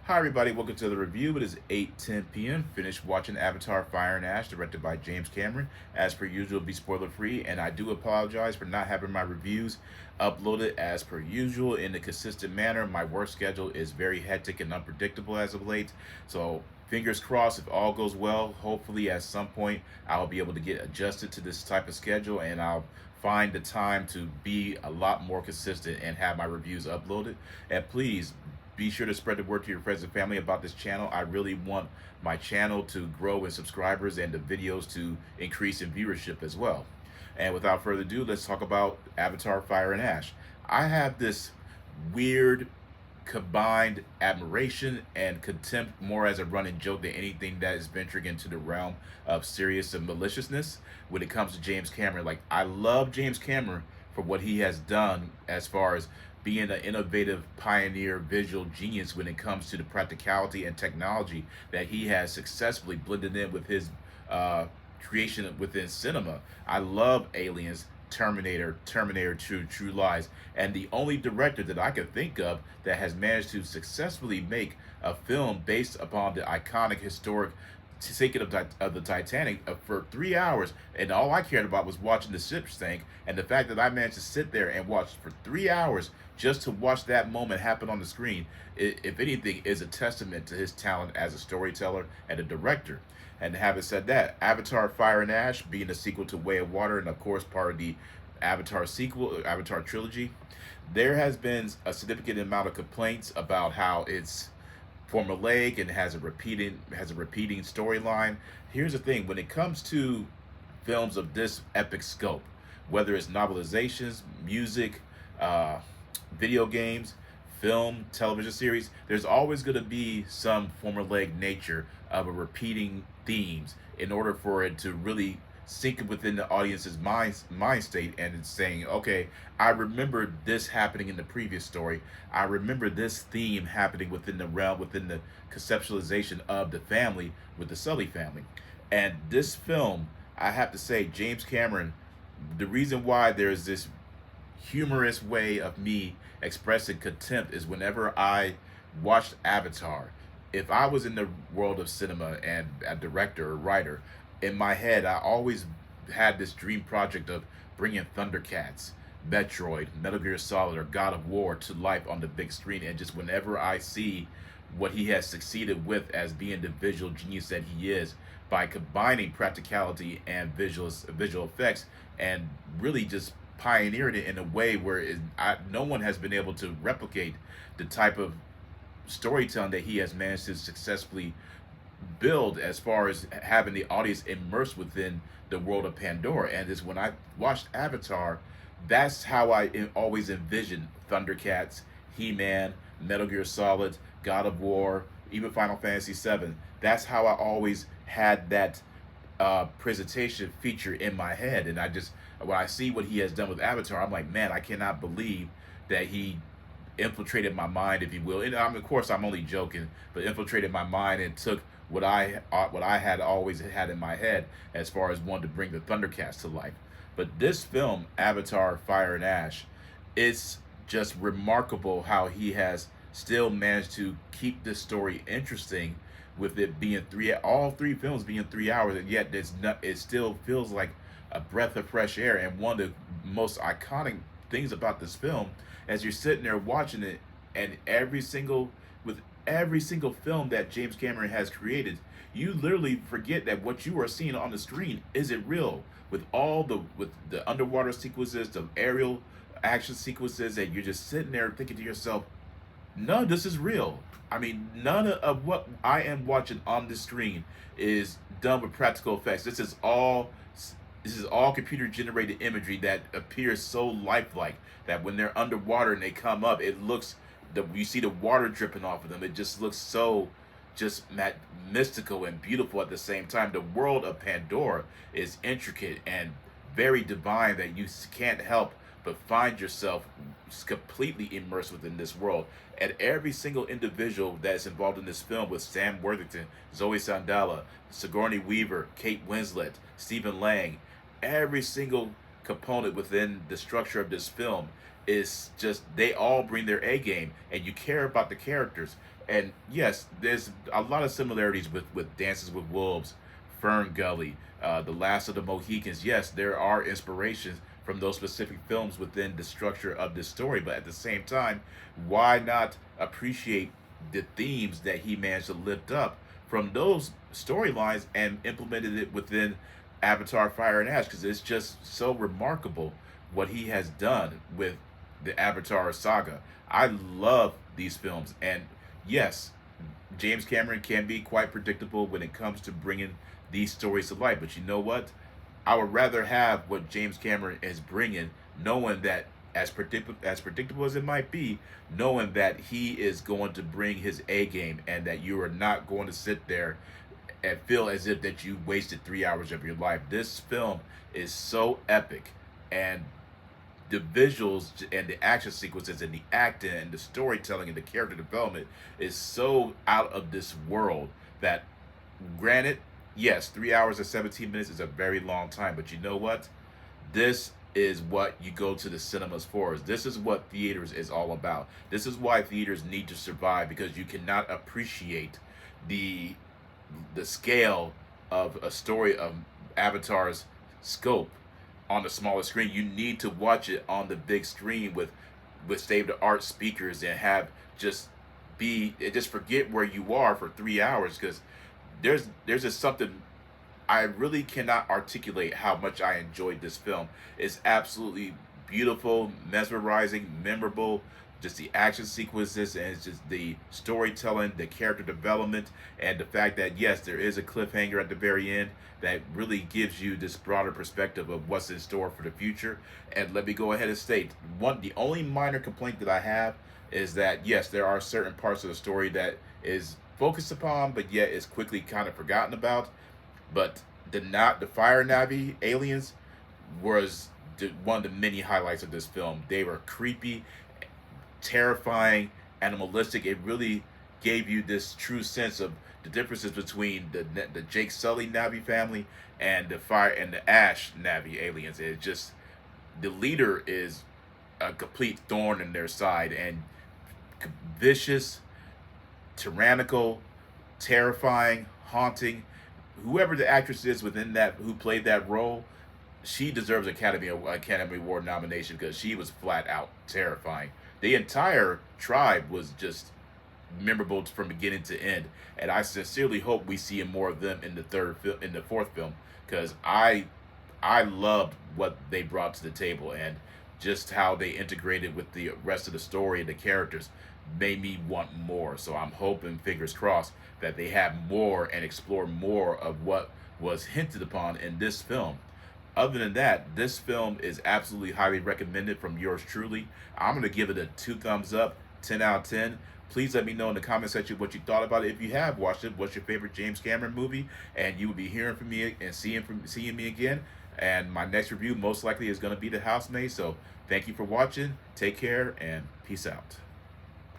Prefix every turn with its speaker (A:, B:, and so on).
A: Hi everybody, welcome to the review. It is 8:10 p.m. Finished watching Avatar Fire and Ash, directed by James Cameron. As per usual, be spoiler free, and I do apologize for not having my reviews uploaded as per usual in a consistent manner. My work schedule is very hectic and unpredictable as of late, so fingers crossed if all goes well. Hopefully at some point I'll be able to get adjusted to this type of schedule and I'll find the time to be a lot more consistent and have my reviews uploaded. And please be sure to spread the word to your friends and family about this channel. I really want my channel to grow in subscribers and the videos to increase in viewership as well. And without further ado, let's talk about Avatar Fire and Ash. I have this weird combined admiration and contempt, more as a running joke than anything that is venturing into the realm of serious and maliciousness when it comes to James Cameron. Like, I love James Cameron for what he has done as far as being an innovative pioneer visual genius when it comes to the practicality and technology that he has successfully blended in with his creation within cinema. I love Aliens, Terminator, Terminator 2, True Lies, and the only director that I could think of that has managed to successfully make a film based upon the iconic historic sinking of the Titanic for 3 hours, and all I cared about was watching the ship sink. And the fact that I managed to sit there and watch for 3 hours just to watch that moment happen on the screen, if anything, is a testament to his talent as a storyteller and a director. And having said that, Avatar Fire and Ash being a sequel to Way of Water and of course part of the Avatar sequel, Avatar trilogy, there has been a significant amount of complaints about how it's formulaic and has a repeating storyline. Here's the thing: when it comes to films of this epic scope, whether it's novelizations, music, uh, video games, film, television series, there's always going to be some formulaic nature of a repeating themes in order for it to really sink within the audience's mind state, and it's saying, okay, I remember this happening in the previous story. I remember this theme happening within the realm, within the conceptualization of the family with the Sully family. And this film, I have to say, James Cameron, the reason why there's this humorous way of me expressing contempt is whenever I watched Avatar. If I was in the world of cinema and a director or writer, in my head, I always had this dream project of bringing Thundercats, Metroid, Metal Gear Solid, or God of War to life on the big screen. And just whenever I see what he has succeeded with as being the visual genius that he is, by combining practicality and visual effects, and really just pioneered it in a way where no one has been able to replicate the type of storytelling that he has managed to successfully build, as far as having the audience immersed within the world of Pandora. And is when I watched Avatar, that's how always envisioned Thundercats, He-Man, Metal Gear Solid, God of War, even Final Fantasy VII. That's how I always had that presentation feature in my head. And when I see what he has done with Avatar, I'm like, man, I cannot believe that he infiltrated my mind, if you will. And of course, I'm only joking, but infiltrated my mind and took what I had always had in my head as far as wanting to bring the Thundercats to life. But this film, Avatar: Fire and Ash, it's just remarkable how he has still managed to keep this story interesting, with it being all three films being 3 hours, and yet it still feels like a breath of fresh air. And one of the most iconic things about this film, as you're sitting there watching it, and with every single film that James Cameron has created, you literally forget that what you are seeing on the screen isn't real. With the underwater sequences, the aerial action sequences, and you're just sitting there thinking to yourself, none of this is real. I mean, none of what I am watching on the screen is done with practical effects. This is all computer generated imagery that appears so lifelike that when they're underwater and they come up, you see the water dripping off of them. It just looks so just mystical and beautiful at the same time. The world of Pandora is intricate and very divine that you can't help but find yourself completely immersed within this world. And every single individual that is involved in this film, with Sam Worthington, Zoe Saldana, Sigourney Weaver, Kate Winslet, Stephen Lang, every single component within the structure of this film is just, they all bring their A game, and you care about the characters. And yes, there's a lot of similarities with Dances with Wolves, Fern Gully, The Last of the Mohicans. Yes, there are inspirations from those specific films within the structure of this story, but at the same time, why not appreciate the themes that he managed to lift up from those storylines and implemented it within Avatar Fire and Ash? Because it's just so remarkable what he has done with the Avatar saga. I love these films, and yes, James Cameron can be quite predictable when it comes to bringing these stories to life. But you know what? I would rather have what James Cameron is bringing, knowing that as predictable as it might be, knowing that he is going to bring his A game, and that you are not going to sit there and feel as if that you wasted 3 hours of your life. This film is so epic, and the visuals and the action sequences and the acting and the storytelling and the character development is so out of this world that, granted, yes, 3 hours and 17 minutes is a very long time, but you know what? This is what you go to the cinemas for. This is what theaters is all about. This is why theaters need to survive, because you cannot appreciate the scale of a story of Avatar's scope on the smaller screen. You need to watch it on the big screen with state of the art speakers, and have just forget where you are for 3 hours, because there's just something I really cannot articulate how much I enjoyed this film. It's absolutely beautiful, mesmerizing, memorable. Just the action sequences, and it's just the storytelling, the character development, and the fact that yes, there is a cliffhanger at the very end that really gives you this broader perspective of what's in store for the future. And let me go ahead and state the only minor complaint that I have is that yes, there are certain parts of the story that is focused upon, but yet is quickly kind of forgotten about. But the fire Navi aliens was one of the many highlights of this film. They were creepy, terrifying, animalistic. It really gave you this true sense of the differences between the Jake Sully Navi family and the fire and the Ash Navi aliens. It just, the leader is a complete thorn in their side, and vicious, tyrannical, terrifying, haunting. Whoever the actress is within that who played that role, she deserves Academy Award nomination, because she was flat out terrifying. The entire tribe was just memorable from beginning to end, and I sincerely hope we see more of them in the fourth film, because I loved what they brought to the table, and just how they integrated with the rest of the story and the characters made me want more. So I'm hoping, fingers crossed, that they have more and explore more of what was hinted upon in this film. Other than that, this film is absolutely highly recommended from yours truly. I'm going to give it a 2 thumbs up, 10 out of 10. Please let me know in the comment section what you thought about it. If you have watched it, what's your favorite James Cameron movie? And you will be hearing from me and seeing me again. And my next review most likely is going to be The Housemaid. So thank you for watching. Take care and peace out.